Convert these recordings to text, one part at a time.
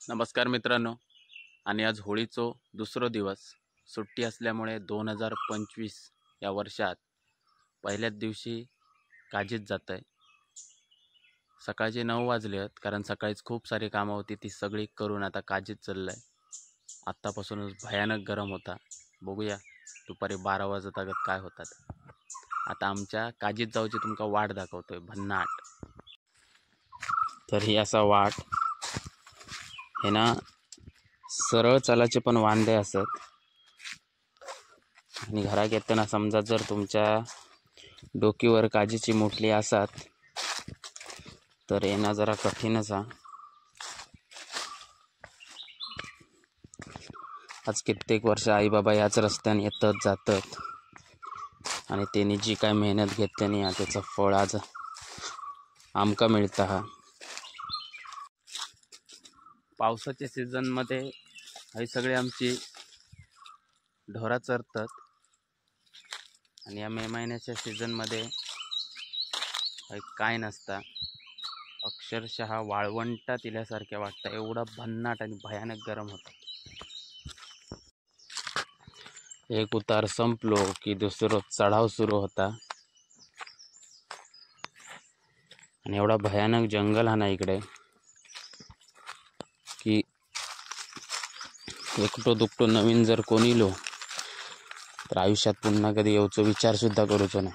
नमस्कार मित्रांनो, आणि आज होळीचो दुसरो दिवस सुट्टी असल्यामुळे 2025 या वर्षात पहिल्याच दिवशी काजीत जात आहे. सकाळचे 9 वाजले आहेत, कारण सकाळीच खूप सारी कामं होती ती सगळी करून आता काजीत चाललं आहे. आत्तापासूनच भयानक गरम होता. बघूया दुपारी 12 वाजत आगत काय होतात. आता आमच्या काजीत जाऊची तुमका वाट दाखवतोय भन्नाट. तर ही असा वाट हे ना सरळ चालाचे पण वांदे असत, आणि घरात येताना समजा जर तुमच्या डोकीवर काजीची मुठली असत तर येणं जरा कठीणच हा. आज कित्येक वर्ष आई बाबा याच रस्त्याने येतात जातात, आणि त्यांनी जी काय मेहनत घेतली ना त्याचं फळ आज आमका मिळतं हा. पावसाच्या सीझनमध्ये हे सगळे आमची ढोरा चरतात, आणि या मे महिन्याच्या सीझनमध्ये काय नसता. अक्षरशः वाळवंटात इल्यासारख्या वाटतं, एवढा भन्नाट आणि भयानक गरम होता. एक उतार संपलो की दुसरा चढाव सुरू होता, आणि एवढा भयानक जंगल हा ना इकडे की एकटो दुकटो नवीन जर कोणी इलो तर आयुष्यात पुन्हा कधी येऊचो विचार सुद्धा करूचो नाही.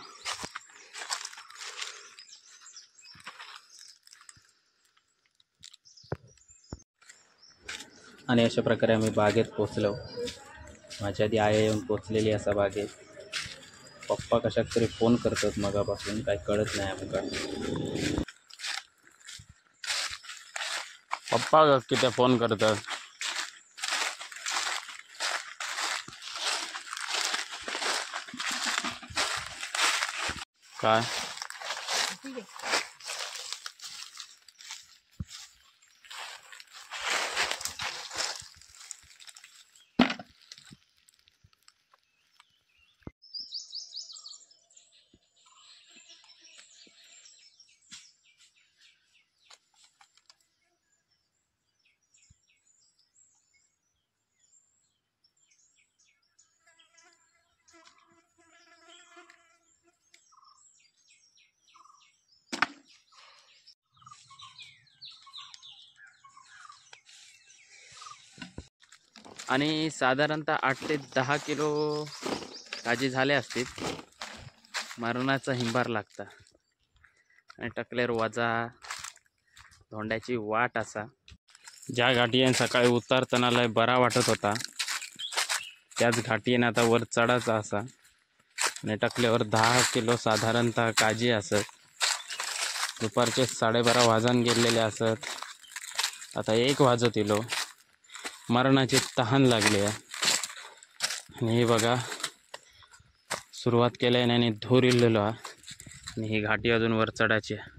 आणि अशा प्रकारे आम्ही बागेत पोचलो. माझ्या आधी आया येऊन पोचलेली असा बागेत. पप्पा कशाक तरी फोन करतात मगापासून, काय कळत नाही आमका. पप्पा किती फोन करतात. काय आणि साधारणतः 8 ते 10 किलो काजी झाले असतील. मरणाचा हिंबार लागता, आणि टकलेर वाजा धोंड्याची वाट असा. ज्या घाटीयेन सकाळी उतरताना लय बरा वाटत होता त्याच घाटीयेन आता वर चढायचा असा, आणि टकल्यावर 10 किलो साधारणतः काजी असत. दुपारचे 12:30 वाजून गेलेले असत. आता 1 वाजत इलो. मरणाची तहान लागली आहे, आणि हे बघा सुरुवात केल्याने आणि धूर इल्लेलो, आणि ही घाटी अजून वर चढायची आहे.